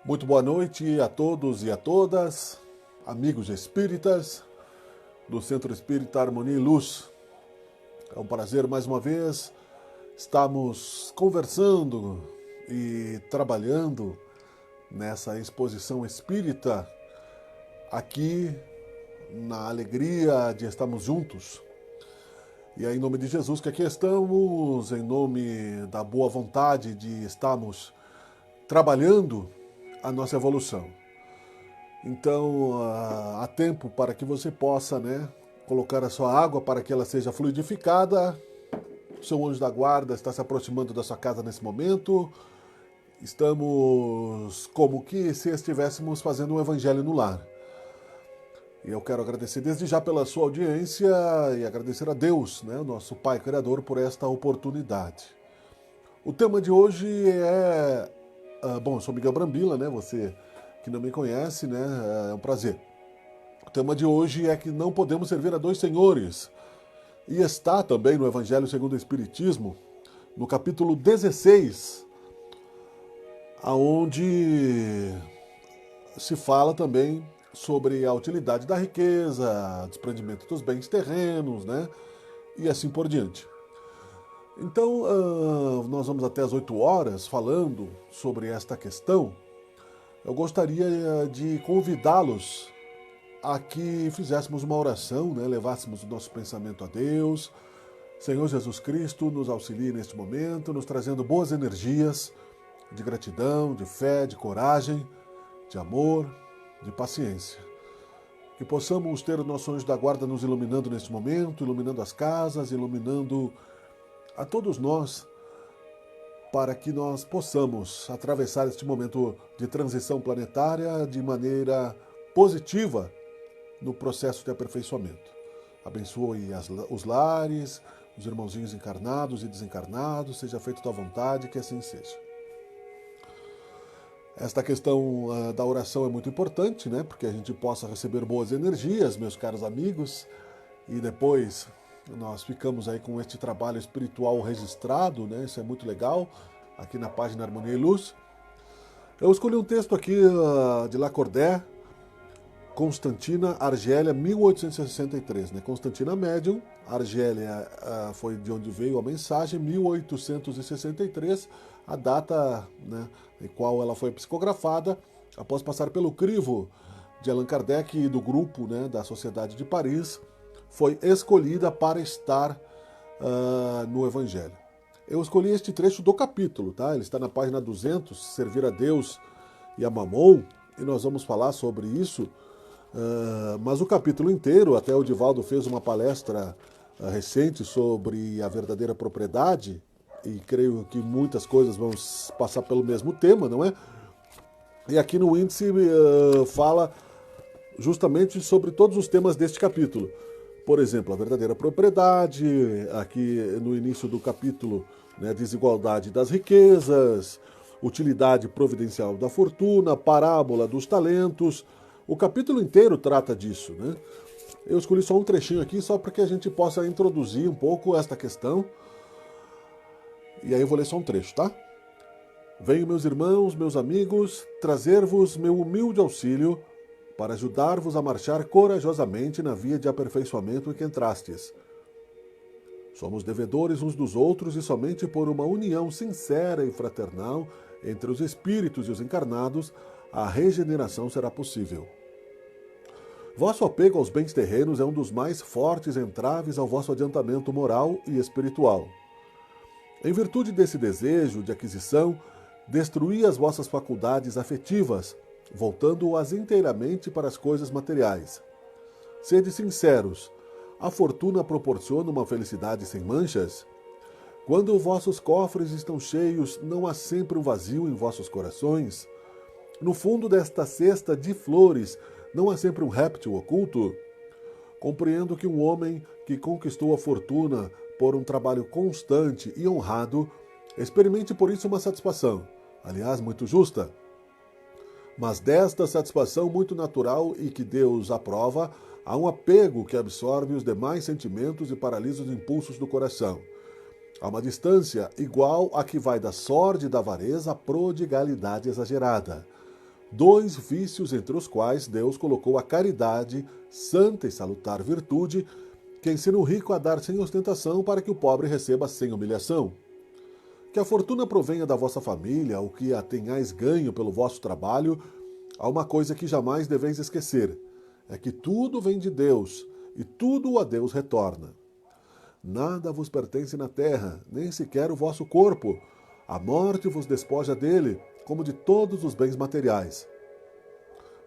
Muito boa noite a todos e a todas, amigos espíritas do Centro Espírita Harmonia e Luz. É um prazer mais uma vez estarmos conversando e trabalhando nessa exposição espírita aqui na alegria de estarmos juntos. E é em nome de Jesus que aqui estamos, em nome da boa vontade de estarmos trabalhando a nossa evolução. Então, há tempo para que você possa, colocar a sua água para que ela seja fluidificada. O seu anjo da guarda está se aproximando da sua casa nesse momento. Estamos como que se estivéssemos fazendo um evangelho no lar. E eu quero agradecer desde já pela sua audiência e agradecer a Deus, nosso Pai Criador, por esta oportunidade. O tema de hoje é... Bom, eu sou Miguel Brambila, Você que não me conhece, É um prazer. O tema de hoje é que não podemos servir a dois senhores. E está também no Evangelho segundo o Espiritismo, no capítulo 16, aonde se fala também sobre a utilidade da riqueza, desprendimento dos bens terrenos, E assim por diante. Então, nós vamos até as 8 horas falando sobre esta questão. Eu gostaria de convidá-los a que fizéssemos uma oração, levássemos o nosso pensamento a Deus. Senhor Jesus Cristo, nos auxilie neste momento, nos trazendo boas energias de gratidão, de fé, de coragem, de amor, de paciência. Que possamos ter o nosso anjo da guarda nos iluminando neste momento, iluminando as casas, iluminando a todos nós, para que nós possamos atravessar este momento de transição planetária de maneira positiva no processo de aperfeiçoamento. Abençoe os lares, os irmãozinhos encarnados e desencarnados, seja feito tua vontade, que assim seja. Esta questão da oração é muito importante, Porque a gente possa receber boas energias, meus caros amigos, e depois nós ficamos aí com este trabalho espiritual registrado, Isso é muito legal, aqui na página Harmonia e Luz. Eu escolhi um texto aqui de Lacordaire, Constantina, Argélia, 1863, Constantina médium, Argélia foi de onde veio a mensagem, 1863, a data em qual ela foi psicografada, após passar pelo crivo de Allan Kardec e do grupo da Sociedade de Paris, foi escolhida para estar no Evangelho. Eu escolhi este trecho do capítulo, Ele está na página 200, Servir a Deus e a Mamon, e nós vamos falar sobre isso, mas o capítulo inteiro, até o Divaldo fez uma palestra recente sobre a verdadeira propriedade, e creio que muitas coisas vão passar pelo mesmo tema, não é? E aqui no índice fala justamente sobre todos os temas deste capítulo. Por exemplo, a verdadeira propriedade, aqui no início do capítulo, desigualdade das riquezas, utilidade providencial da fortuna, parábola dos talentos. O capítulo inteiro trata disso, Eu escolhi só um trechinho aqui, só para que a gente possa introduzir um pouco esta questão. E aí eu vou ler só um trecho, tá? Venho, meus irmãos, meus amigos, trazer-vos meu humilde auxílio para ajudar-vos a marchar corajosamente na via de aperfeiçoamento em que entrastes. Somos devedores uns dos outros e somente por uma união sincera e fraternal entre os espíritos e os encarnados, a regeneração será possível. Vosso apego aos bens terrenos é um dos mais fortes entraves ao vosso adiantamento moral e espiritual. Em virtude desse desejo de aquisição, destruí as vossas faculdades afetivas, voltando-as inteiramente para as coisas materiais. Sede sinceros, a fortuna proporciona uma felicidade sem manchas? Quando vossos cofres estão cheios, não há sempre um vazio em vossos corações? No fundo desta cesta de flores, não há sempre um réptil oculto? Compreendo que um homem que conquistou a fortuna por um trabalho constante e honrado, experimente por isso uma satisfação, aliás, muito justa. Mas desta satisfação muito natural e que Deus aprova, há um apego que absorve os demais sentimentos e paralisa os impulsos do coração. Há uma distância igual à que vai da sorte e da avareza à prodigalidade exagerada. dois vícios entre os quais Deus colocou a caridade, santa e salutar virtude, que ensina o rico a dar sem ostentação para que o pobre receba sem humilhação. Que a fortuna provenha da vossa família, ou que a tenhais ganho pelo vosso trabalho, há uma coisa que jamais deveis esquecer, é que tudo vem de Deus, e tudo a Deus retorna. Nada vos pertence na terra, nem sequer o vosso corpo. A morte vos despoja dele, como de todos os bens materiais.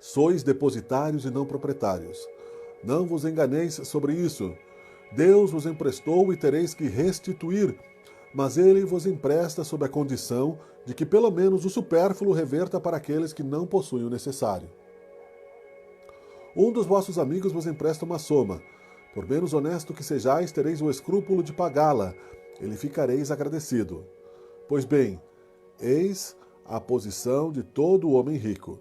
Sois depositários e não proprietários. Não vos enganeis sobre isso. Deus vos emprestou e tereis que restituir, mas ele vos empresta sob a condição de que pelo menos o supérfluo reverta para aqueles que não possuem o necessário. Um dos vossos amigos vos empresta uma soma. Por menos honesto que sejais, tereis o escrúpulo de pagá-la, e lhe ficareis agradecido. Pois bem, eis a posição de todo homem rico.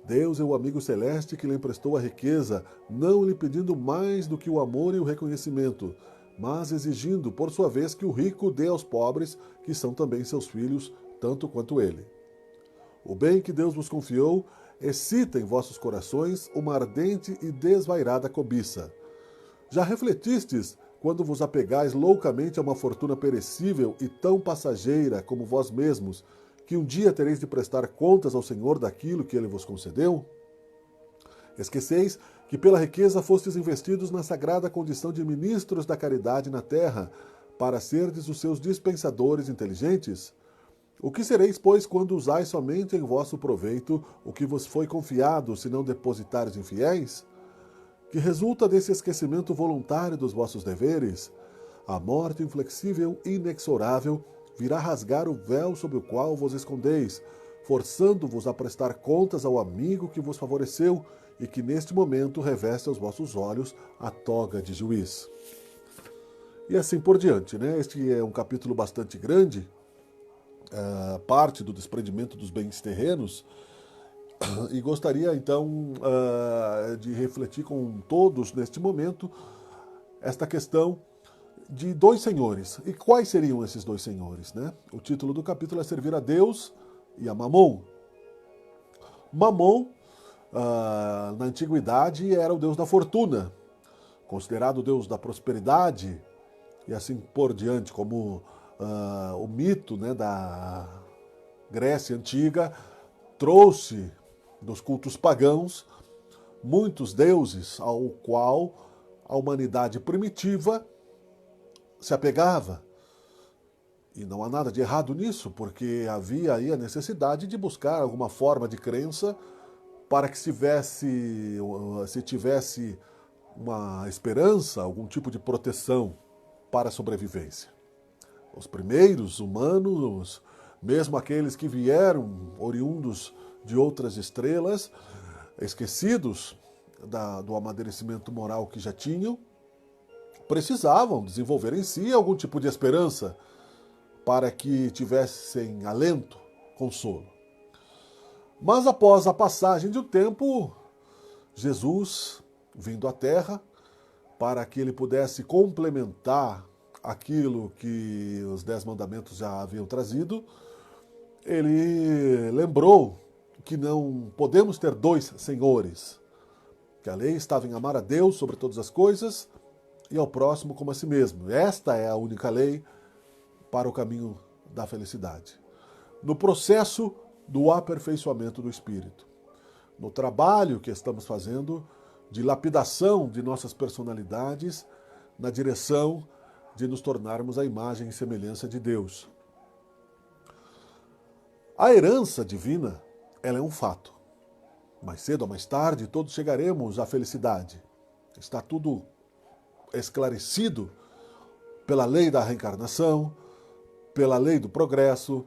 Deus é o amigo celeste que lhe emprestou a riqueza, não lhe pedindo mais do que o amor e o reconhecimento, mas exigindo, por sua vez, que o rico dê aos pobres, que são também seus filhos, tanto quanto ele. O bem que Deus vos confiou excita em vossos corações uma ardente e desvairada cobiça. Já refletistes, quando vos apegais loucamente a uma fortuna perecível e tão passageira como vós mesmos, que um dia tereis de prestar contas ao Senhor daquilo que ele vos concedeu? Esqueceis que pela riqueza fostes investidos na sagrada condição de ministros da caridade na terra, para serdes os seus dispensadores inteligentes? O que sereis, pois, quando usais somente em vosso proveito o que vos foi confiado, se não depositários infiéis? Que resulta desse esquecimento voluntário dos vossos deveres? A morte inflexível e inexorável virá rasgar o véu sob o qual vos escondeis, forçando-vos a prestar contas ao amigo que vos favoreceu e que neste momento reveste aos vossos olhos a toga de juiz. E assim por diante, né? Este é um capítulo bastante grande, parte do desprendimento dos bens terrenos, e gostaria então de refletir com todos neste momento esta questão de dois senhores. E quais seriam esses dois senhores, né? O título do capítulo é Servir a Deus e a Mamon. Mamon, na antiguidade, era o deus da fortuna, considerado o deus da prosperidade, e assim por diante, como o mito, né, da Grécia Antiga trouxe dos cultos pagãos muitos deuses ao qual a humanidade primitiva se apegava. E não há nada de errado nisso, porque havia aí a necessidade de buscar alguma forma de crença para que se tivesse uma esperança, algum tipo de proteção para a sobrevivência. Os primeiros humanos, mesmo aqueles que vieram oriundos de outras estrelas, esquecidos do amadurecimento moral que já tinham, precisavam desenvolver em si algum tipo de esperança para que tivessem alento, consolo. Mas após a passagem do tempo, Jesus, vindo à Terra, para que ele pudesse complementar aquilo que os 10 mandamentos já haviam trazido, ele lembrou que não podemos ter dois senhores, que a lei estava em amar a Deus sobre todas as coisas e ao próximo como a si mesmo. Esta é a única lei para o caminho da felicidade. No processo do aperfeiçoamento do espírito, no trabalho que estamos fazendo de lapidação de nossas personalidades na direção de nos tornarmos a imagem e semelhança de Deus. A herança divina, ela é um fato. Mais cedo ou mais tarde, todos chegaremos à felicidade. Está tudo esclarecido pela lei da reencarnação, pela lei do progresso,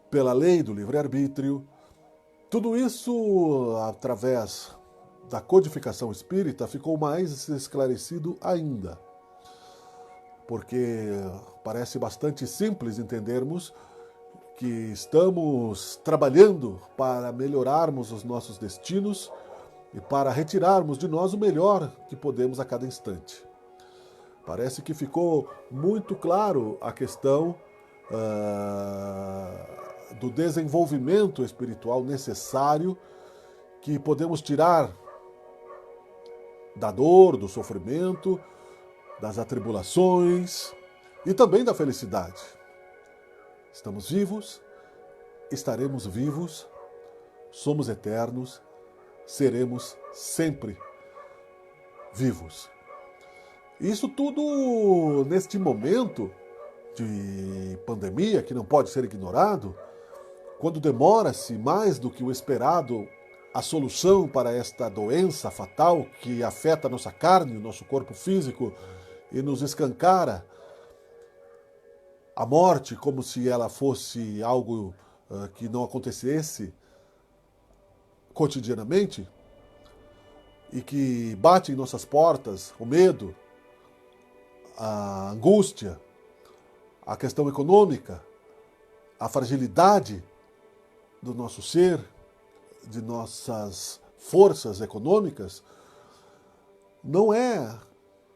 pela lei do livre-arbítrio. Tudo isso, através da codificação espírita, ficou mais esclarecido ainda. Porque parece bastante simples entendermos que estamos trabalhando para melhorarmos os nossos destinos e para retirarmos de nós o melhor que podemos a cada instante. Parece que ficou muito claro a questão do desenvolvimento espiritual necessário que podemos tirar da dor, do sofrimento, das atribulações e também da felicidade. Estamos vivos, estaremos vivos, somos eternos, seremos sempre vivos. Isso tudo neste momento de pandemia, que não pode ser ignorado, quando demora-se mais do que o esperado a solução para esta doença fatal que afeta a nossa carne, o nosso corpo físico e nos escancara a morte como se ela fosse algo que não acontecesse cotidianamente e que bate em nossas portas o medo, a angústia, a questão econômica, a fragilidade do nosso ser, de nossas forças econômicas, não é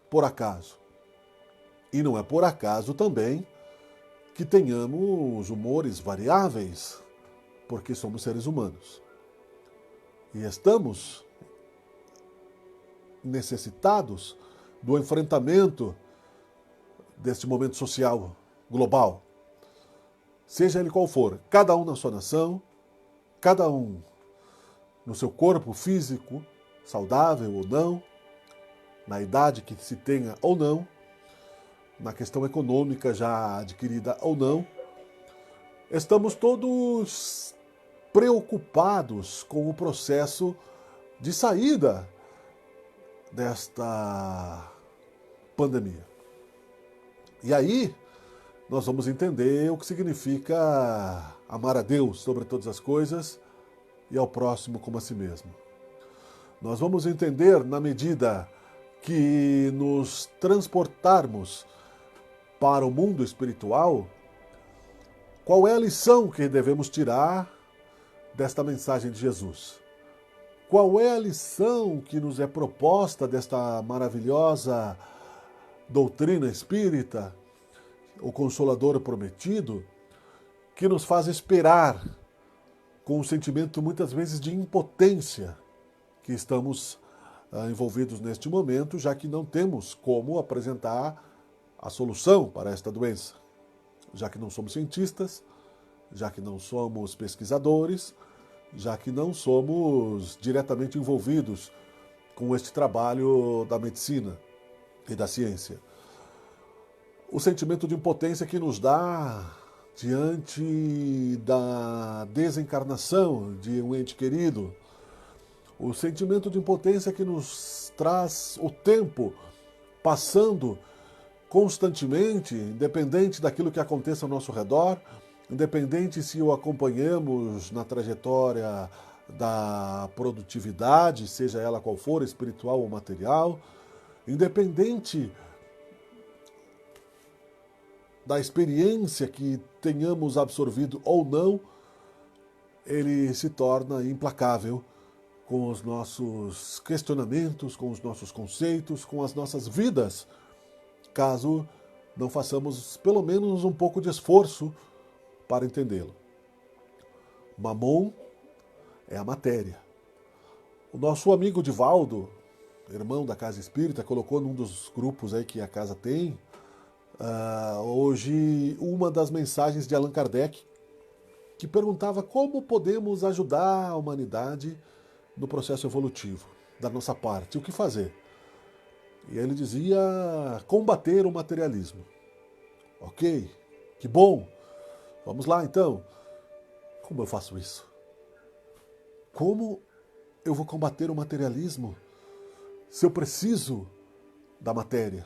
por acaso. E não é por acaso também que tenhamos humores variáveis, porque somos seres humanos. E estamos necessitados do enfrentamento deste momento social global, seja ele qual for, cada um na sua nação, cada um no seu corpo físico, saudável ou não, na idade que se tenha ou não, na questão econômica já adquirida ou não, estamos todos preocupados com o processo de saída desta pandemia. E aí, nós vamos entender o que significa amar a Deus sobre todas as coisas e ao próximo como a si mesmo. Nós vamos entender, na medida que nos transportarmos para o mundo espiritual, qual é a lição que devemos tirar desta mensagem de Jesus? Qual é a lição que nos é proposta desta maravilhosa doutrina espírita, o Consolador prometido, que nos faz esperar com um sentimento muitas vezes de impotência que estamos envolvidos neste momento, já que não temos como apresentar a solução para esta doença, já que não somos cientistas, já que não somos pesquisadores, já que não somos diretamente envolvidos com este trabalho da medicina e da ciência. O sentimento de impotência que nos dá diante da desencarnação de um ente querido, o sentimento de impotência que nos traz o tempo passando constantemente, independente daquilo que aconteça ao nosso redor, independente se o acompanhamos na trajetória da produtividade, seja ela qual for, espiritual ou material, independente da experiência que tenhamos absorvido ou não, ele se torna implacável com os nossos questionamentos, com os nossos conceitos, com as nossas vidas, caso não façamos pelo menos um pouco de esforço para entendê-lo. Mamon é a matéria. O nosso amigo Divaldo, irmão da Casa Espírita, colocou num dos grupos aí que a casa tem, hoje uma das mensagens de Allan Kardec, que perguntava como podemos ajudar a humanidade no processo evolutivo, da nossa parte, o que fazer? E ele dizia combater o materialismo. Ok, que bom, vamos lá então. Como eu faço isso? Como eu vou combater o materialismo se eu preciso da matéria?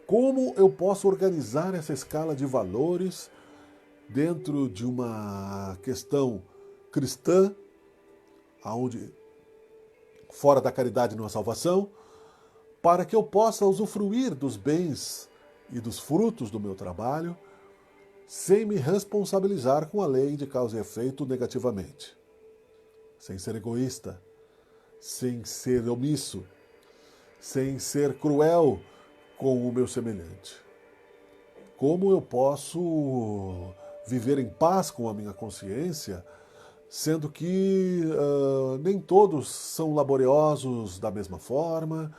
Como eu posso organizar essa escala de valores dentro de uma questão cristã, onde fora da caridade não há salvação, para que eu possa usufruir dos bens e dos frutos do meu trabalho sem me responsabilizar com a lei de causa e efeito negativamente, sem ser egoísta, sem ser omisso, sem ser cruel com o meu semelhante. Como eu posso viver em paz com a minha consciência, sendo que nem todos são laboriosos da mesma forma,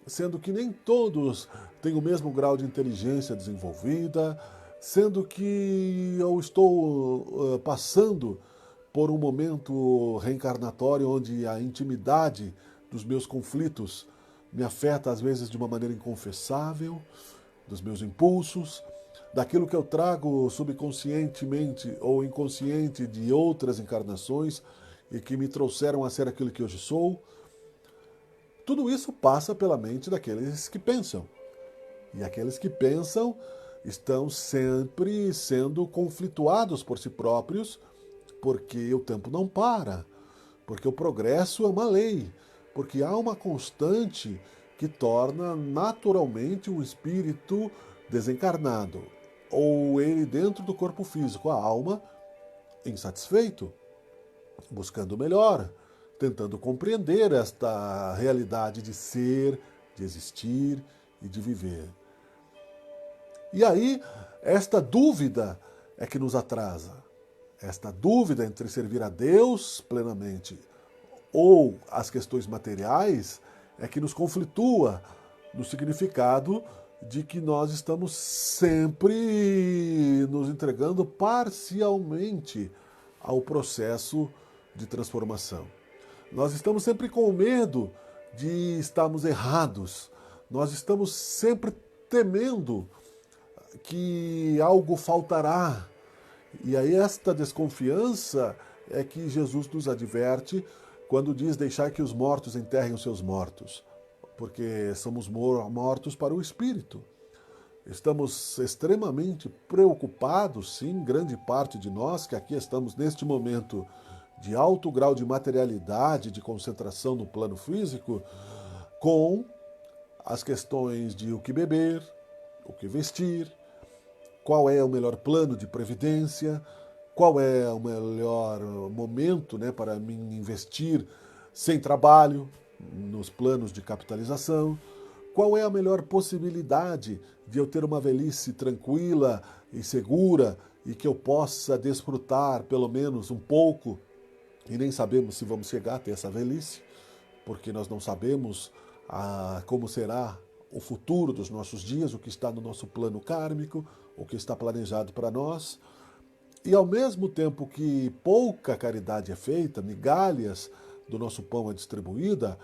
sendo que nem todos têm o mesmo grau de inteligência desenvolvida, sendo que eu estou passando por um momento reencarnatório onde a intimidade dos meus conflitos me afeta às vezes de uma maneira inconfessável, dos meus impulsos, daquilo que eu trago subconscientemente ou inconsciente de outras encarnações e que me trouxeram a ser aquilo que hoje sou. Tudo isso passa pela mente daqueles que pensam. E aqueles que pensam estão sempre sendo conflituados por si próprios, porque o tempo não para, porque o progresso é uma lei, porque há uma constante que torna naturalmente um espírito desencarnado, ou ele dentro do corpo físico, a alma, insatisfeito, buscando o melhor, tentando compreender esta realidade de ser, de existir e de viver. E aí, esta dúvida é que nos atrasa. Esta dúvida entre servir a Deus plenamente ou as questões materiais é que nos conflitua no significado de que nós estamos sempre nos entregando parcialmente ao processo de transformação. Nós estamos sempre com medo de estarmos errados. Nós estamos sempre temendo que algo faltará. E aí esta desconfiança é que Jesus nos adverte quando diz deixar que os mortos enterrem os seus mortos, porque somos mortos para o espírito. Estamos extremamente preocupados, sim, grande parte de nós que aqui estamos neste momento de alto grau de materialidade, de concentração no plano físico, com as questões de o que beber, o que vestir, qual é o melhor plano de previdência, qual é o melhor momento, para mim investir sem trabalho nos planos de capitalização, qual é a melhor possibilidade de eu ter uma velhice tranquila e segura e que eu possa desfrutar pelo menos um pouco, e nem sabemos se vamos chegar a ter essa velhice, porque nós não sabemos como será o futuro dos nossos dias, o que está no nosso plano kármico, o que está planejado para nós. E ao mesmo tempo que pouca caridade é feita, migalhas do nosso pão é distribuída,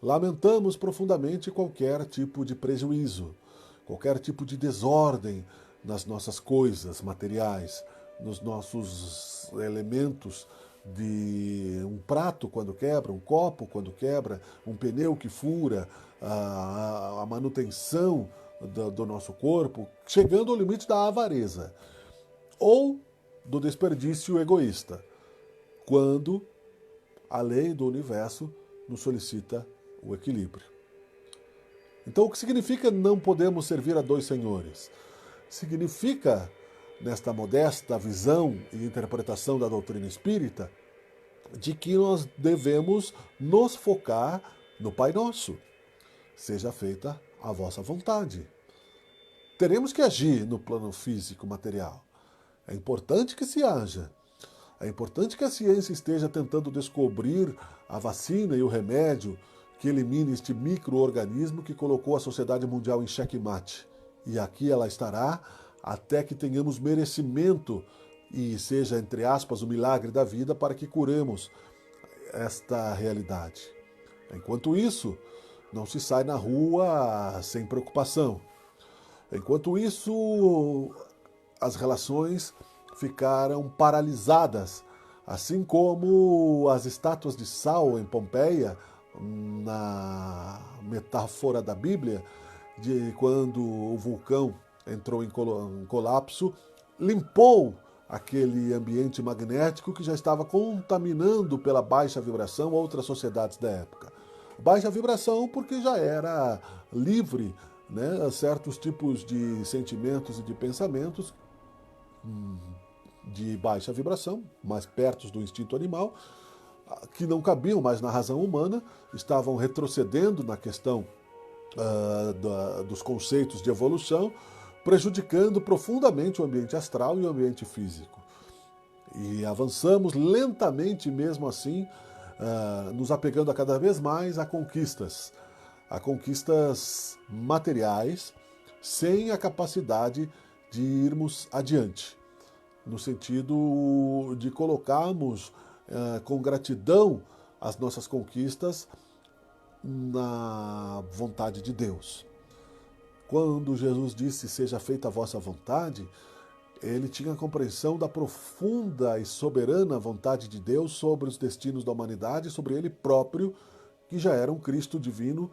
lamentamos profundamente qualquer tipo de prejuízo, qualquer tipo de desordem nas nossas coisas materiais, nos nossos elementos de um prato quando quebra, um copo quando quebra, um pneu que fura, a manutenção do nosso corpo, chegando ao limite da avareza ou do desperdício egoísta, quando a lei do universo nos solicita o equilíbrio. Então, o que significa não podemos servir a dois senhores? Significa, nesta modesta visão e interpretação da doutrina espírita, de que nós devemos nos focar no Pai Nosso. Seja feita a vossa vontade. Teremos que agir no plano físico, material. É importante que se haja. É importante que a ciência esteja tentando descobrir a vacina e o remédio que elimine este micro-organismo que colocou a sociedade mundial em xeque-mate. E aqui ela estará até que tenhamos merecimento e seja, entre aspas, o milagre da vida para que curemos esta realidade. Enquanto isso, não se sai na rua sem preocupação. Enquanto isso, as relações ficaram paralisadas, assim como as estátuas de sal em Pompeia, na metáfora da Bíblia, de quando o vulcão entrou em colapso, limpou aquele ambiente magnético que já estava contaminando pela baixa vibração outras sociedades da época. Baixa vibração porque já era livre, certos tipos de sentimentos e de pensamentos de baixa vibração, mais perto do instinto animal, que não cabiam mais na razão humana, estavam retrocedendo na questão dos conceitos de evolução, prejudicando profundamente o ambiente astral e o ambiente físico. E avançamos lentamente mesmo assim, nos apegando a cada vez mais a conquistas materiais, sem a capacidade de irmos adiante, no sentido de colocarmos com gratidão as nossas conquistas na vontade de Deus. Quando Jesus disse, seja feita a vossa vontade, ele tinha a compreensão da profunda e soberana vontade de Deus sobre os destinos da humanidade, sobre ele próprio, que já era um Cristo divino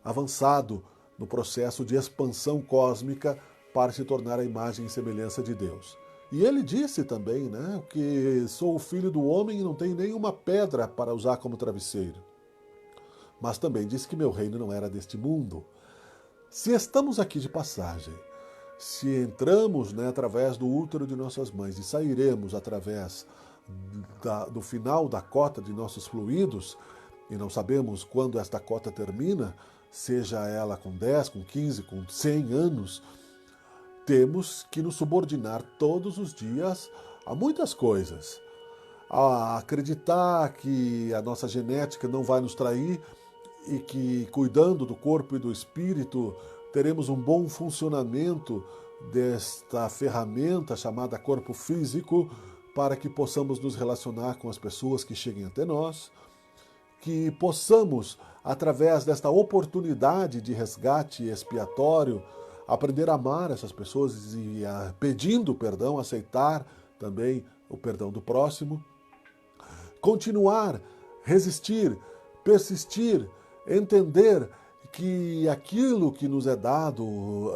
avançado no processo de expansão cósmica para se tornar a imagem e semelhança de Deus. E ele disse também, né, que sou o filho do homem e não tenho nenhuma pedra para usar como travesseiro. Mas também disse que meu reino não era deste mundo. Se estamos aqui de passagem, se entramos, né, através do útero de nossas mães e sairemos através do final da cota de nossos fluidos, e não sabemos quando esta cota termina, seja ela com 10, com 15, com 100 anos, temos que nos subordinar todos os dias a muitas coisas. A acreditar que a nossa genética não vai nos trair e que, cuidando do corpo e do espírito, teremos um bom funcionamento desta ferramenta chamada corpo físico para que possamos nos relacionar com as pessoas que cheguem até nós, que possamos, através desta oportunidade de resgate expiatório, aprender a amar essas pessoas e, pedindo perdão, aceitar também o perdão do próximo, continuar, resistir, persistir, entender que aquilo que nos é dado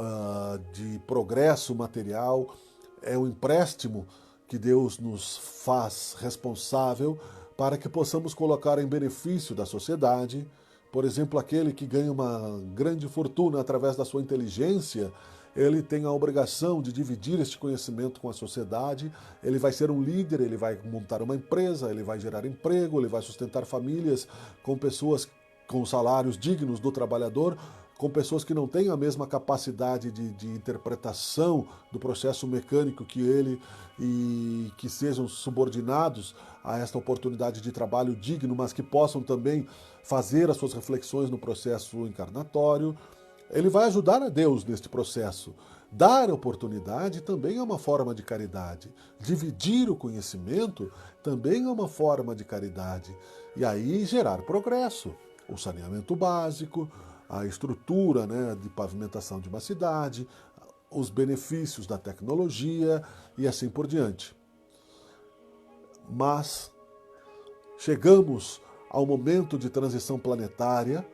de progresso material é um empréstimo que Deus nos faz responsável para que possamos colocar em benefício da sociedade. Por exemplo, aquele que ganha uma grande fortuna através da sua inteligência, ele tem a obrigação de dividir este conhecimento com a sociedade, ele vai ser um líder, ele vai montar uma empresa, ele vai gerar emprego, ele vai sustentar famílias com pessoas com salários dignos do trabalhador, com pessoas que não têm a mesma capacidade de interpretação do processo mecânico que ele, e que sejam subordinados a esta oportunidade de trabalho digno, mas que possam também fazer as suas reflexões no processo encarnatório. Ele vai ajudar a Deus neste processo. Dar oportunidade também é uma forma de caridade. Dividir o conhecimento também é uma forma de caridade. E aí gerar progresso. O saneamento básico, a estrutura, né, de pavimentação de uma cidade, os benefícios da tecnologia e assim por diante. Mas chegamos ao momento de transição planetária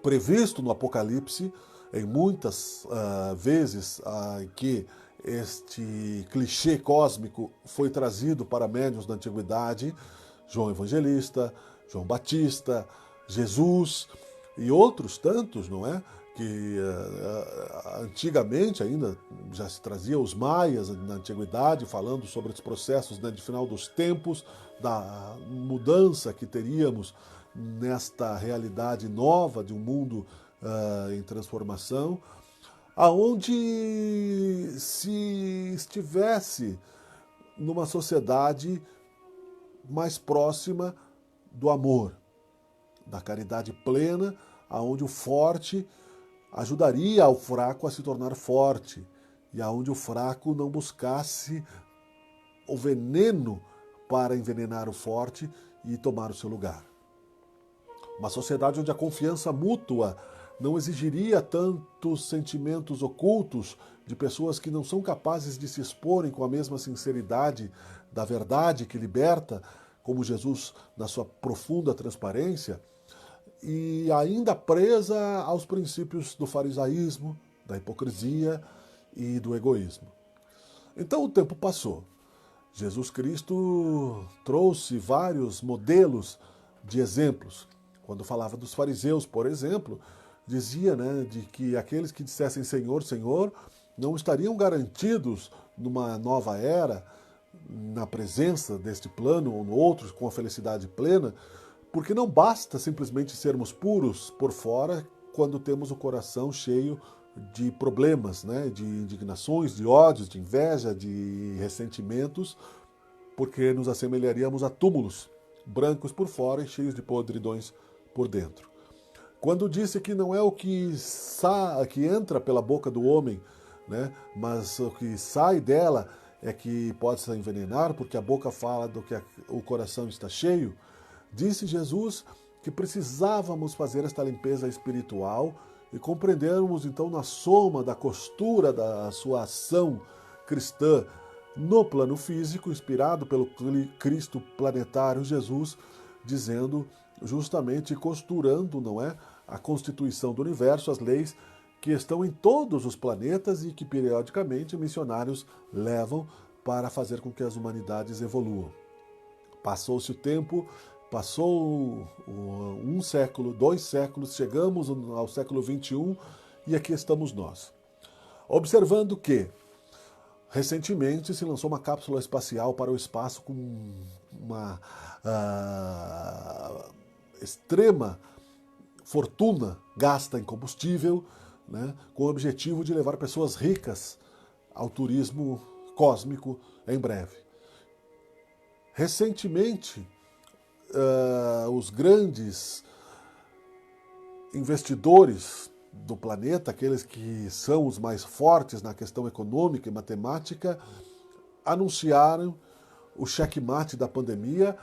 previsto no Apocalipse, em muitas vezes em que este clichê cósmico foi trazido para médiuns da antiguidade, João Evangelista, João Batista, Jesus e outros tantos, não é? Que antigamente ainda já se trazia os maias na antiguidade, falando sobre os processos, né, de final dos tempos, da mudança que teríamos nesta realidade nova de um mundo em transformação, aonde se estivesse numa sociedade mais próxima do amor, da caridade plena, aonde o forte ajudaria ao fraco a se tornar forte e aonde o fraco não buscasse o veneno para envenenar o forte e tomar o seu lugar. Uma sociedade onde a confiança mútua não exigiria tantos sentimentos ocultos de pessoas que não são capazes de se exporem com a mesma sinceridade da verdade que liberta, como Jesus na sua profunda transparência, e ainda presa aos princípios do farisaísmo, da hipocrisia e do egoísmo. Então o tempo passou. Jesus Cristo trouxe vários modelos de exemplos. Quando falava dos fariseus, por exemplo, dizia, né, de que aqueles que dissessem Senhor, Senhor, não estariam garantidos numa nova era, na presença deste plano ou no outro, com a felicidade plena, porque não basta simplesmente sermos puros por fora quando temos o coração cheio de problemas, né? De indignações, de ódios, de inveja, de ressentimentos, porque nos assemelharíamos a túmulos, brancos por fora e cheios de podridões por dentro. Quando disse que não é o que entra pela boca do homem, né, mas o que sai dela é que pode se envenenar, porque a boca fala do que o coração está cheio, disse Jesus que precisávamos fazer esta limpeza espiritual e compreendermos então na soma da costura da sua ação cristã no plano físico, inspirado pelo Cristo planetário Jesus, dizendo justamente costurando, não é, a constituição do universo, as leis que estão em todos os planetas e que periodicamente missionários levam para fazer com que as humanidades evoluam. Passou-se o tempo, passou um século, 2 séculos, chegamos ao século XXI e aqui estamos nós. Observando que recentemente se lançou uma cápsula espacial para o espaço com uma extrema fortuna gasta em combustível, né, com o objetivo de levar pessoas ricas ao turismo cósmico em breve. Recentemente, os grandes investidores do planeta, aqueles que são os mais fortes na questão econômica e matemática, anunciaram o checkmate da pandemia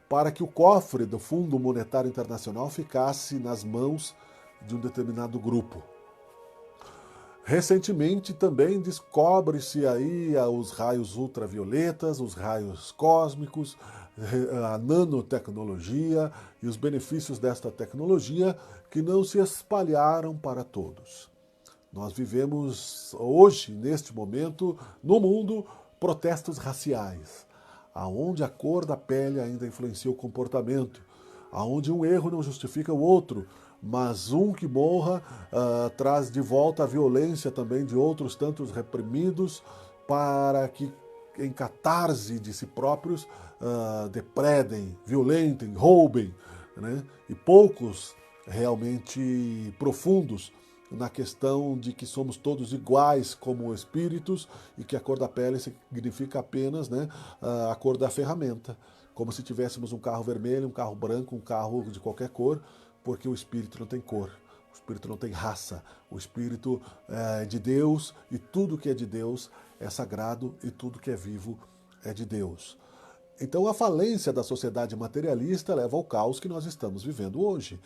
para que o cofre do Fundo Monetário Internacional ficasse nas mãos de um determinado grupo. Recentemente também descobre-se aí os raios ultravioletas, os raios cósmicos, a nanotecnologia e os benefícios desta tecnologia que não se espalharam para todos. Nós vivemos hoje, neste momento, no mundo, protestos raciais, aonde a cor da pele ainda influencia o comportamento, aonde um erro não justifica o outro, mas um que morra traz de volta a violência também de outros tantos reprimidos para que, em catarse de si próprios, depredem, violentem, roubem, né? E poucos realmente profundos na questão de que somos todos iguais como espíritos e que a cor da pele significa apenas, né, a cor da ferramenta, como se tivéssemos um carro vermelho, um carro branco, um carro de qualquer cor, porque o espírito não tem cor, o espírito não tem raça, o espírito é de Deus e tudo que é de Deus é sagrado e tudo que é vivo é de Deus. Então a falência da sociedade materialista leva ao caos que nós estamos vivendo hoje.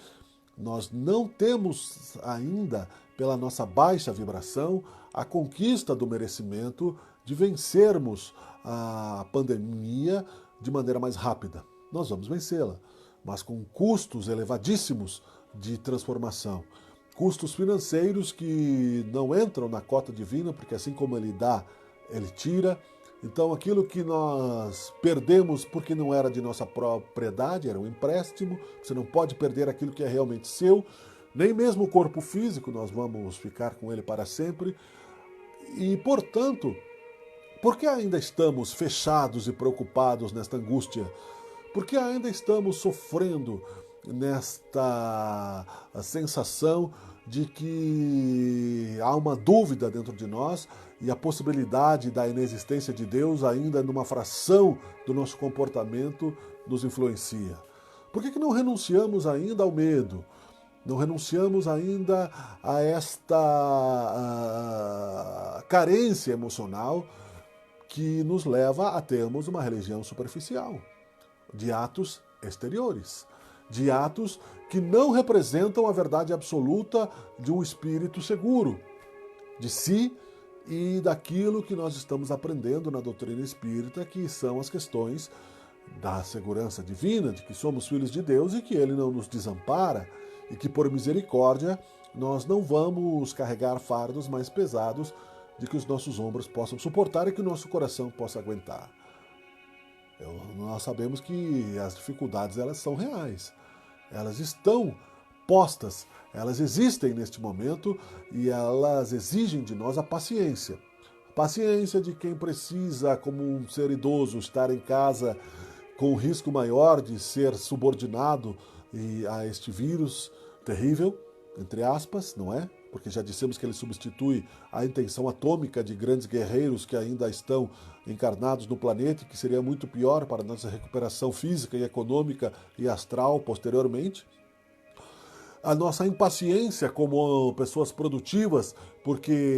Nós não temos ainda, pela nossa baixa vibração, a conquista do merecimento de vencermos a pandemia de maneira mais rápida. Nós vamos vencê-la, mas com custos elevadíssimos de transformação. Custos financeiros que não entram na cota divina, porque assim como ele dá, ele tira. Então aquilo que nós perdemos porque não era de nossa propriedade, era um empréstimo, você não pode perder aquilo que é realmente seu, nem mesmo o corpo físico, nós vamos ficar com ele para sempre. E, portanto, por que ainda estamos fechados e preocupados nesta angústia? Por que ainda estamos sofrendo nesta sensação de que há uma dúvida dentro de nós e a possibilidade da inexistência de Deus ainda numa fração do nosso comportamento nos influencia? Por que não renunciamos ainda ao medo? Não renunciamos ainda a esta carência emocional que nos leva a termos uma religião superficial, de atos exteriores, de atos que não representam a verdade absoluta de um espírito seguro de si e daquilo que nós estamos aprendendo na doutrina espírita, que são as questões da segurança divina, de que somos filhos de Deus e que Ele não nos desampara e que por misericórdia nós não vamos carregar fardos mais pesados de que os nossos ombros possam suportar e que o nosso coração possa aguentar. Nós sabemos que as dificuldades elas são reais, elas estão postas, elas existem neste momento e elas exigem de nós a paciência. A paciência de quem precisa, como um ser idoso, estar em casa com o risco maior de ser subordinado a este vírus terrível, entre aspas, não é? porque já dissemos que ele substitui a intenção atômica de grandes guerreiros que ainda estão encarnados no planeta, que seria muito pior para a nossa recuperação física e econômica e astral posteriormente. A nossa impaciência como pessoas produtivas, porque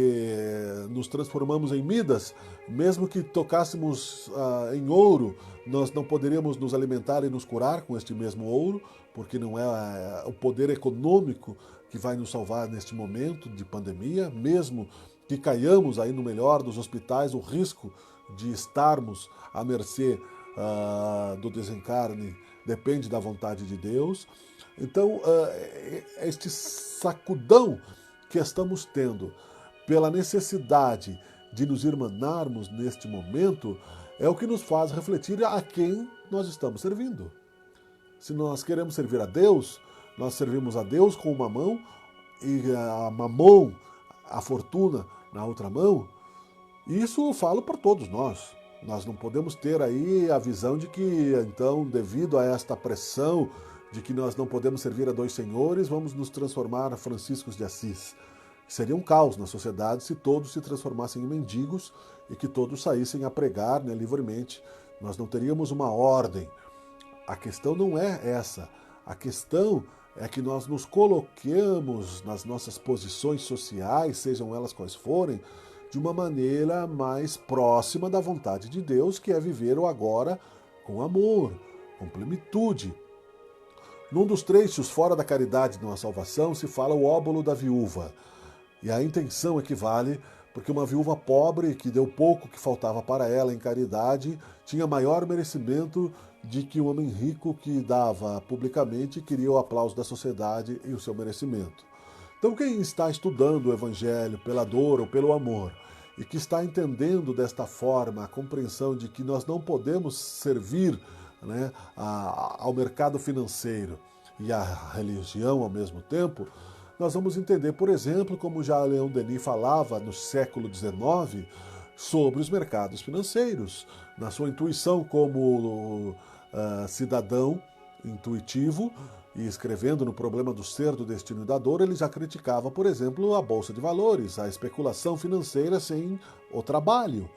nos transformamos em Midas, mesmo que tocássemos em ouro, nós não poderíamos nos alimentar e nos curar com este mesmo ouro, porque não é o poder econômico que vai nos salvar neste momento de pandemia, mesmo que caiamos aí no melhor dos hospitais, o risco de estarmos à mercê do desencarne depende da vontade de Deus. Então, este sacudão que estamos tendo pela necessidade de nos irmanarmos neste momento é o que nos faz refletir a quem nós estamos servindo. Se nós queremos servir a Deus, nós servimos a Deus com uma mão e a mamão, a fortuna, na outra mão. Isso eu falo para todos nós. Nós não podemos ter aí a visão de que, então, devido a esta pressão de que nós não podemos servir a dois senhores, vamos nos transformar em Franciscos de Assis. Seria um caos na sociedade se todos se transformassem em mendigos e que todos saíssem a pregar, né, livremente. Nós não teríamos uma ordem. A questão não é essa. A questão é que nós nos coloquemos nas nossas posições sociais, sejam elas quais forem, de uma maneira mais próxima da vontade de Deus, que é viver o agora com amor, com plenitude. Num dos trechos fora da caridade de uma salvação se fala o óbolo da viúva. E a intenção equivale porque uma viúva pobre que deu pouco que faltava para ela em caridade tinha maior merecimento de que um homem rico que dava publicamente queria o aplauso da sociedade e o seu merecimento. Então quem está estudando o Evangelho pela dor ou pelo amor e que está entendendo desta forma a compreensão de que nós não podemos servir, né, ao mercado financeiro e à religião ao mesmo tempo, nós vamos entender, por exemplo, como já Leon Denis falava no século XIX, sobre os mercados financeiros, na sua intuição como cidadão intuitivo, e escrevendo no Problema do Ser, do Destino e da Dor, ele já criticava, por exemplo, a Bolsa de Valores, a especulação financeira sem o trabalho.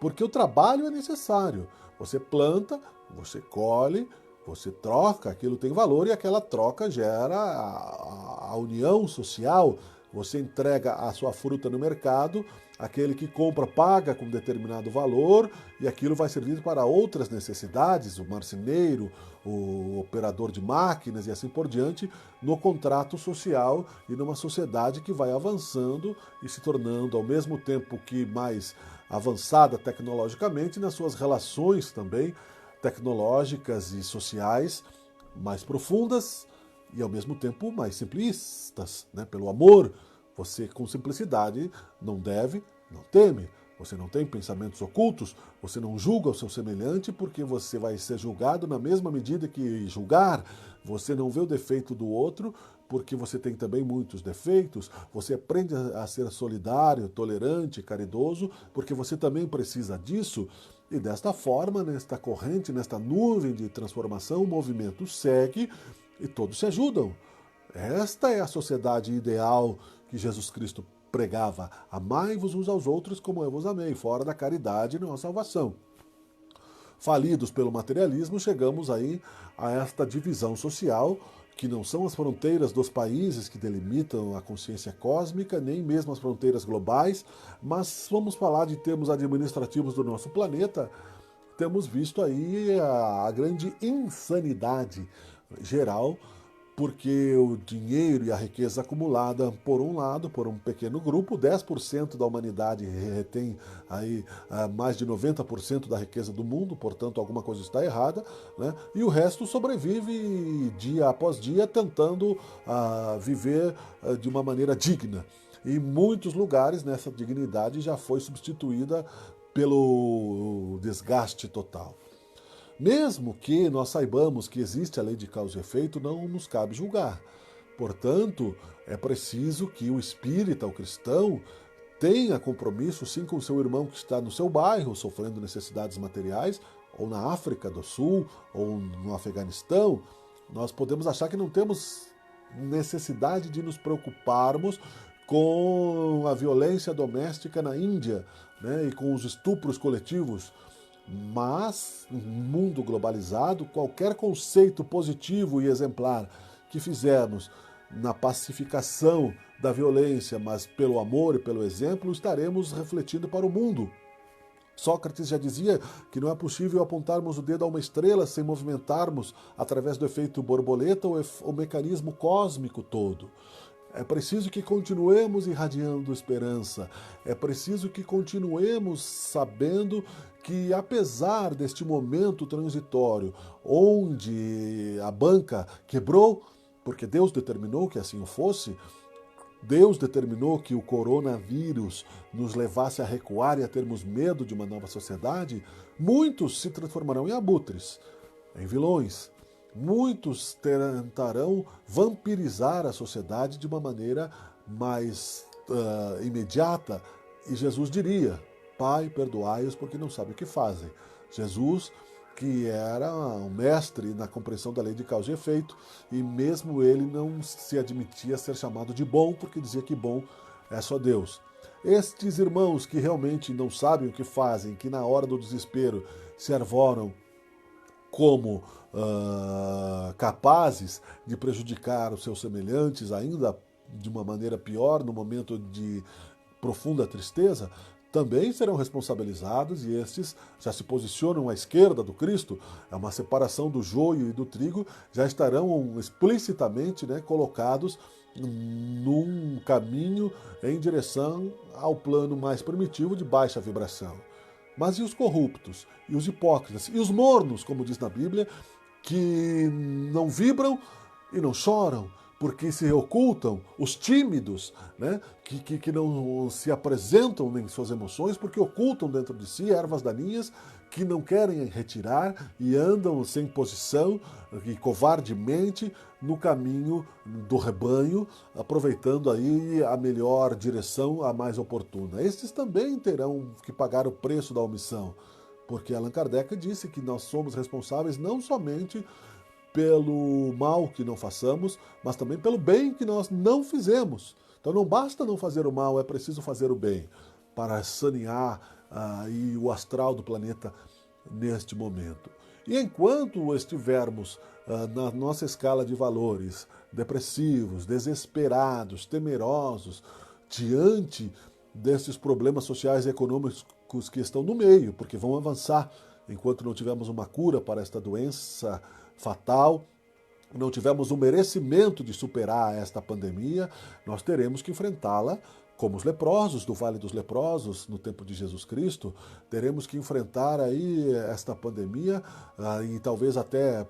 Porque o trabalho é necessário. Você planta, você colhe, você troca, aquilo tem valor e aquela troca gera a união social. Você entrega a sua fruta no mercado, aquele que compra paga com determinado valor e aquilo vai servir para outras necessidades, o marceneiro, o operador de máquinas e assim por diante, no contrato social e numa sociedade que vai avançando e se tornando, ao mesmo tempo que mais avançada tecnologicamente, nas suas relações também tecnológicas e sociais mais profundas e ao mesmo tempo mais simplistas, né? Pelo amor, você com simplicidade não deve, não teme, você não tem pensamentos ocultos, você não julga o seu semelhante porque você vai ser julgado na mesma medida que julgar, você não vê o defeito do outro porque você tem também muitos defeitos, você aprende a ser solidário, tolerante, caridoso, porque você também precisa disso. E desta forma, nesta corrente, nesta nuvem de transformação, o movimento segue e todos se ajudam. Esta é a sociedade ideal que Jesus Cristo pregava. Amai-vos uns aos outros como eu vos amei. Fora da caridade não há salvação. Falidos pelo materialismo, chegamos aí a esta divisão social, que não são as fronteiras dos países que delimitam a consciência cósmica, nem mesmo as fronteiras globais, mas vamos falar de termos administrativos do nosso planeta. Temos visto aí a grande insanidade geral, porque o dinheiro e a riqueza acumulada, por um lado, por um pequeno grupo, 10% da humanidade retém aí mais de 90% da riqueza do mundo, portanto alguma coisa está errada, né? E o resto sobrevive dia após dia tentando viver de uma maneira digna. E em muitos lugares nessa dignidade já foi substituída pelo desgaste total. Mesmo que nós saibamos que existe a lei de causa e efeito, não nos cabe julgar. Portanto, é preciso que o espírita, o cristão, tenha compromisso sim com o seu irmão que está no seu bairro, sofrendo necessidades materiais, ou na África do Sul, ou no Afeganistão. Nós podemos achar que não temos necessidade de nos preocuparmos com a violência doméstica na Índia, né, e com os estupros coletivos. Mas, no mundo globalizado, qualquer conceito positivo e exemplar que fizermos na pacificação da violência, mas pelo amor e pelo exemplo, estaremos refletindo para o mundo. Sócrates já dizia que não é possível apontarmos o dedo a uma estrela sem movimentarmos, através do efeito borboleta, o mecanismo cósmico todo. É preciso que continuemos irradiando esperança. É preciso que continuemos sabendo que, apesar deste momento transitório, onde a banca quebrou, porque Deus determinou que assim o fosse, Deus determinou que o coronavírus nos levasse a recuar e a termos medo de uma nova sociedade, muitos se transformarão em abutres, em vilões. Muitos tentarão vampirizar a sociedade de uma maneira mais imediata. E Jesus diria: Pai, perdoai-os porque não sabem o que fazem. Jesus, que era um mestre na compreensão da lei de causa e efeito, e mesmo ele não se admitia ser chamado de bom, porque dizia que bom é só Deus. Estes irmãos que realmente não sabem o que fazem, que na hora do desespero se arvoram como capazes de prejudicar os seus semelhantes, ainda de uma maneira pior, no momento de profunda tristeza, também serão responsabilizados, e estes já se posicionam à esquerda do Cristo, é uma separação do joio e do trigo, já estarão explicitamente, né, colocados num caminho em direção ao plano mais primitivo de baixa vibração. Mas e os corruptos? E os hipócritas? E os mornos, como diz na Bíblia, que não vibram e não choram, porque se ocultam, os tímidos, né, que não se apresentam em suas emoções, porque ocultam dentro de si ervas daninhas que não querem retirar e andam sem posição e covardemente no caminho do rebanho, aproveitando aí a melhor direção, a mais oportuna. Estes também terão que pagar o preço da omissão, porque Allan Kardec disse que nós somos responsáveis não somente pelo mal que não façamos, mas também pelo bem que nós não fizemos. Então não basta não fazer o mal, é preciso fazer o bem para sanear aí o astral do planeta neste momento. E enquanto estivermos na nossa escala de valores depressivos, desesperados, temerosos, diante desses problemas sociais e econômicos que estão no meio, porque vão avançar enquanto não tivermos uma cura para esta doença fatal, não tivermos o merecimento de superar esta pandemia, nós teremos que enfrentá-la como os leprosos do Vale dos Leprosos, no tempo de Jesus Cristo. Teremos que enfrentar aí esta pandemia e talvez até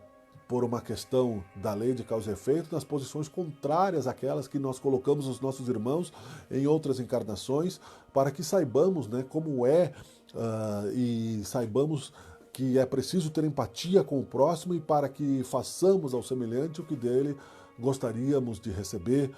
por uma questão da lei de causa e efeito, nas posições contrárias àquelas que nós colocamos os nossos irmãos em outras encarnações, para que saibamos, né, como é e saibamos que é preciso ter empatia com o próximo e para que façamos ao semelhante o que dele gostaríamos de receber.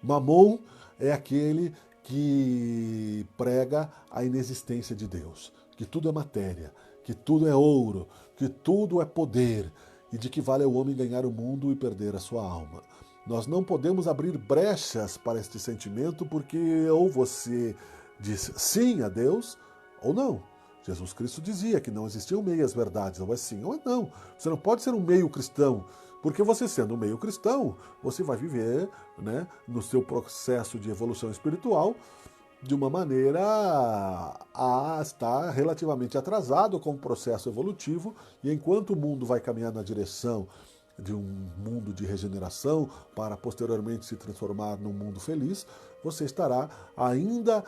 Mamon é aquele que prega a inexistência de Deus, que tudo é matéria, que tudo é ouro, que tudo é poder e de que vale ao homem ganhar o mundo e perder a sua alma. Nós não podemos abrir brechas para este sentimento porque ou você diz sim a Deus ou não. Jesus Cristo dizia que não existiam meias verdades, ou é sim ou é não. Você não pode ser um meio cristão, porque você sendo um meio cristão, você vai viver, né, no seu processo de evolução espiritual de uma maneira a estar relativamente atrasado com o processo evolutivo, e enquanto o mundo vai caminhar na direção de um mundo de regeneração para posteriormente se transformar num mundo feliz, você estará ainda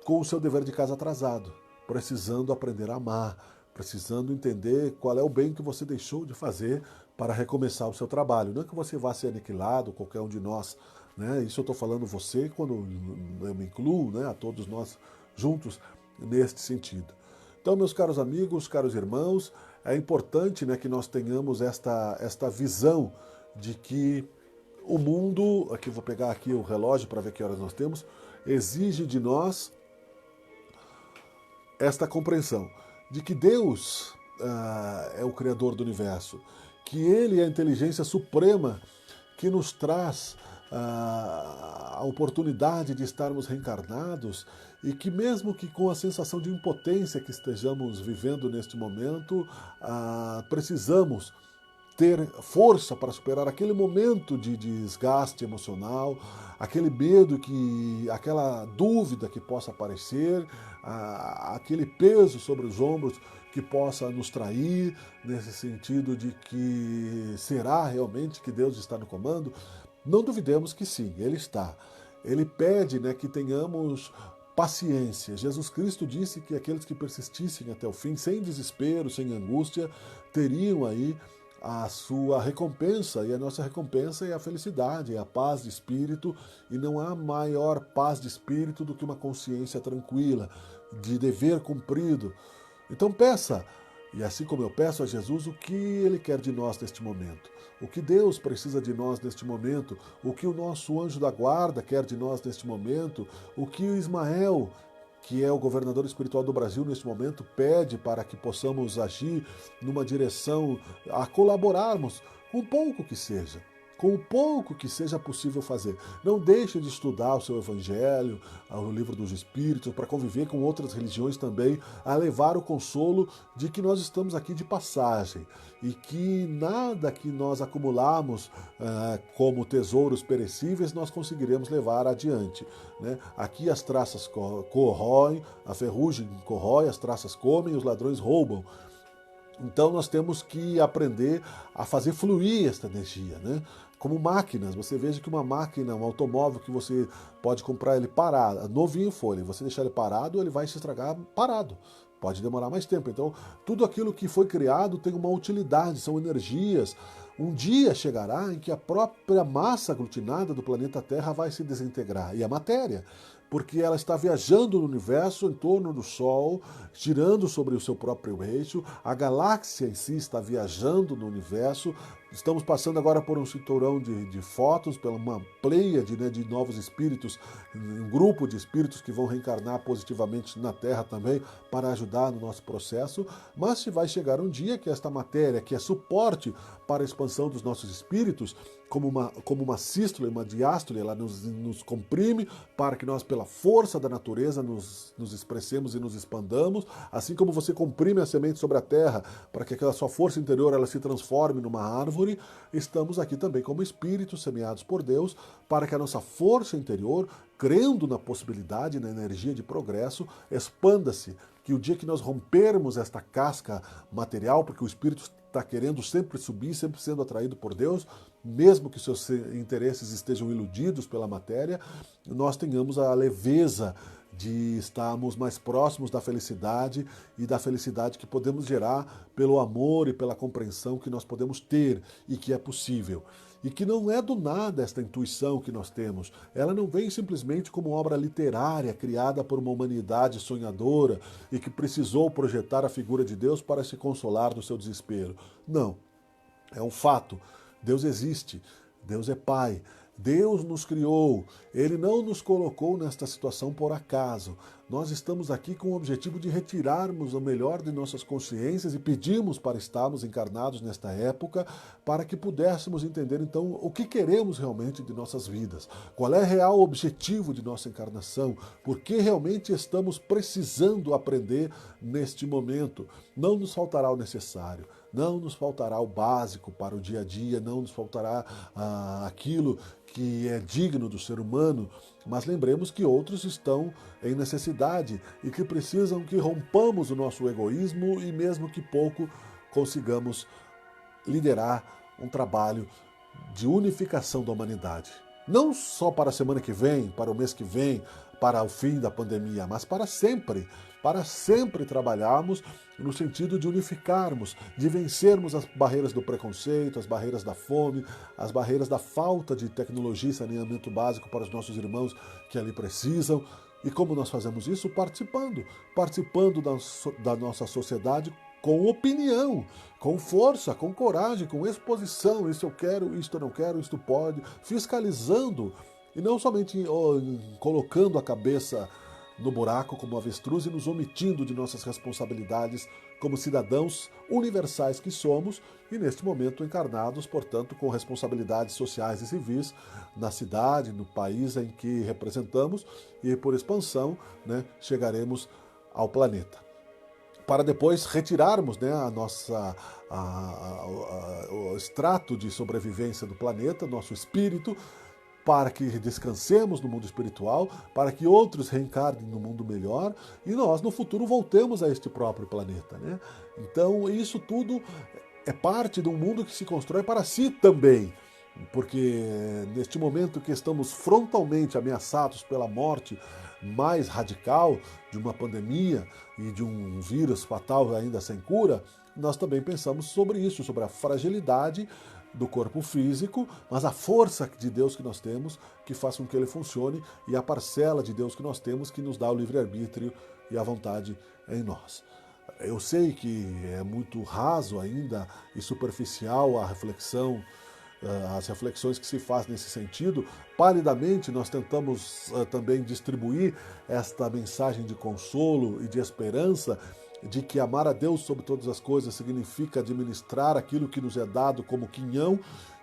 com o seu dever de casa atrasado, precisando aprender a amar, precisando entender qual é o bem que você deixou de fazer para recomeçar o seu trabalho. Não é que você vá ser aniquilado, qualquer um de nós, né? Isso eu estou falando você quando eu me incluo, né, a todos nós juntos neste sentido. Então, meus caros amigos, caros irmãos, é importante, né, que nós tenhamos esta visão de que o mundo, aqui vou pegar aqui o relógio para ver que horas nós temos, exige de nós esta compreensão de que Deus é o Criador do universo, que Ele é a inteligência suprema que nos traz a oportunidade de estarmos reencarnados e que mesmo que com a sensação de impotência que estejamos vivendo neste momento, precisamos ter força para superar aquele momento de desgaste emocional, aquele medo, aquela dúvida que possa aparecer, aquele peso sobre os ombros que possa nos trair, nesse sentido de que será realmente que Deus está no comando? Não duvidemos que sim, Ele está. Ele pede, né, que tenhamos paciência. Jesus Cristo disse que aqueles que persistissem até o fim, sem desespero, sem angústia, teriam aí a sua recompensa, e a nossa recompensa é a felicidade, é a paz de espírito, e não há maior paz de espírito do que uma consciência tranquila, de dever cumprido. Então peça, e assim como eu peço a Jesus, o que Ele quer de nós neste momento, o que Deus precisa de nós neste momento, o que o nosso anjo da guarda quer de nós neste momento, o que o Ismael, que é o governador espiritual do Brasil neste momento, pede para que possamos agir numa direção a colaborarmos, com pouco que seja. Com o pouco que seja possível fazer. Não deixe de estudar o seu Evangelho, o livro dos Espíritos, para conviver com outras religiões também, a levar o consolo de que nós estamos aqui de passagem e que nada que nós acumulamos como tesouros perecíveis nós conseguiremos levar adiante. Né? Aqui as traças corroem, a ferrugem corrói, as traças comem, os ladrões roubam. Então nós temos que aprender a fazer fluir esta energia, né? Como máquinas, você veja que uma máquina, um automóvel que você pode comprar ele parado, novinho for, você deixar ele parado, ele vai se estragar parado. Pode demorar mais tempo. Então, tudo aquilo que foi criado tem uma utilidade, são energias. Um dia chegará em que a própria massa aglutinada do planeta Terra vai se desintegrar. E a matéria, porque ela está viajando no universo em torno do Sol, girando sobre o seu próprio eixo, a galáxia em si está viajando no universo. Estamos passando agora por um cinturão de fótons, pela uma pleiade, né, de novos espíritos, um grupo de espíritos que vão reencarnar positivamente na Terra também para ajudar no nosso processo, mas se vai chegar um dia que esta matéria, que é suporte para a expansão dos nossos espíritos, como uma sístole, uma diástole, ela nos comprime para que nós, pela força da natureza, nos expressemos e nos expandamos, assim como você comprime a semente sobre a terra para que aquela sua força interior ela se transforme numa árvore, estamos aqui também como espíritos semeados por Deus para que a nossa força interior, crendo na possibilidade, na energia de progresso, expanda-se, que o dia que nós rompermos esta casca material, porque o espírito está querendo sempre subir, sempre sendo atraído por Deus, mesmo que seus interesses estejam iludidos pela matéria, nós tenhamos a leveza de estarmos mais próximos da felicidade e da felicidade que podemos gerar pelo amor e pela compreensão que nós podemos ter e que é possível. E que não é do nada esta intuição que nós temos. Ela não vem simplesmente como obra literária criada por uma humanidade sonhadora e que precisou projetar a figura de Deus para se consolar do seu desespero. Não. É um fato. Deus existe. Deus é Pai. Deus nos criou, Ele não nos colocou nesta situação por acaso. Nós estamos aqui com o objetivo de retirarmos o melhor de nossas consciências e pedimos para estarmos encarnados nesta época para que pudéssemos entender então o que queremos realmente de nossas vidas, qual é o real objetivo de nossa encarnação, por que realmente estamos precisando aprender neste momento. Não nos faltará o necessário. Não nos faltará o básico para o dia a dia, não nos faltará aquilo que é digno do ser humano, mas lembremos que outros estão em necessidade e que precisam que rompamos o nosso egoísmo e mesmo que pouco consigamos liderar um trabalho de unificação da humanidade. Não só para a semana que vem, para o mês que vem, para o fim da pandemia, mas para sempre trabalharmos no sentido de unificarmos, de vencermos as barreiras do preconceito, as barreiras da fome, as barreiras da falta de tecnologia e saneamento básico para os nossos irmãos que ali precisam. E como nós fazemos isso? Participando da nossa sociedade com opinião, com força, com coragem, com exposição, isso eu quero, isto eu não quero, isto pode, fiscalizando e não somente colocando a cabeça no buraco como avestruz e nos omitindo de nossas responsabilidades como cidadãos universais que somos e, neste momento, encarnados, portanto, com responsabilidades sociais e civis na cidade, no país em que representamos e, por expansão, né, chegaremos ao planeta. Para depois retirarmos, né, o extrato de sobrevivência do planeta, nosso espírito, para que descansemos no mundo espiritual, para que outros reencarnem no mundo melhor e nós, no futuro, voltemos a este próprio planeta, né? Então, isso tudo é parte de um mundo que se constrói para si também, porque neste momento que estamos frontalmente ameaçados pela morte mais radical de uma pandemia e de um vírus fatal ainda sem cura, nós também pensamos sobre isso, sobre a fragilidade do corpo físico, mas a força de Deus que nós temos que faz com que ele funcione e a parcela de Deus que nós temos que nos dá o livre-arbítrio e a vontade em nós. Eu sei que é muito raso ainda e superficial a reflexão, as reflexões que se faz nesse sentido. Palidamente nós tentamos também distribuir esta mensagem de consolo e de esperança de que amar a Deus sobre todas as coisas significa administrar aquilo que nos é dado como quinhão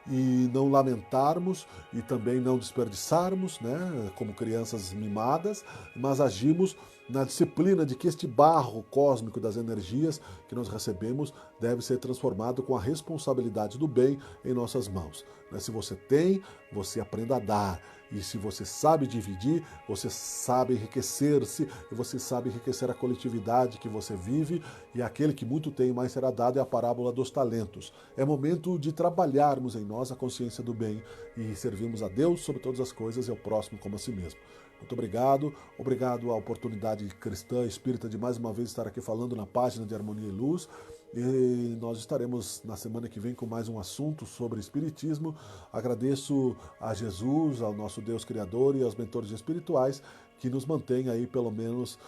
e não lamentarmos e também não desperdiçarmos, né, como crianças mimadas, mas agimos na disciplina de que este barro cósmico das energias que nós recebemos deve ser transformado com a responsabilidade do bem em nossas mãos. Se você tem, você aprenda a dar. E se você sabe dividir, você sabe enriquecer-se e você sabe enriquecer a coletividade que você vive, e aquele que muito tem, mais será dado, é a parábola dos talentos. É momento de trabalharmos em nós a consciência do bem e servirmos a Deus sobre todas as coisas e ao próximo como a si mesmo. Muito obrigado à oportunidade cristã, espírita, de mais uma vez estar aqui falando na página de Harmonia e Luz. E nós estaremos na semana que vem com mais um assunto sobre Espiritismo. Agradeço a Jesus, ao nosso Deus Criador e aos mentores espirituais que nos mantêm aí pelo menos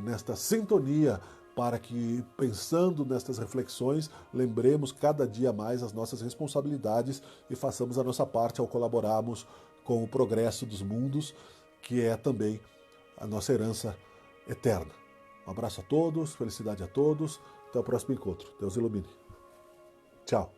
nesta sintonia para que, pensando nestas reflexões, lembremos cada dia mais as nossas responsabilidades e façamos a nossa parte ao colaborarmos com o progresso dos mundos, que é também a nossa herança eterna. Um abraço a todos, felicidade a todos. Até o próximo encontro. Deus ilumine. Tchau.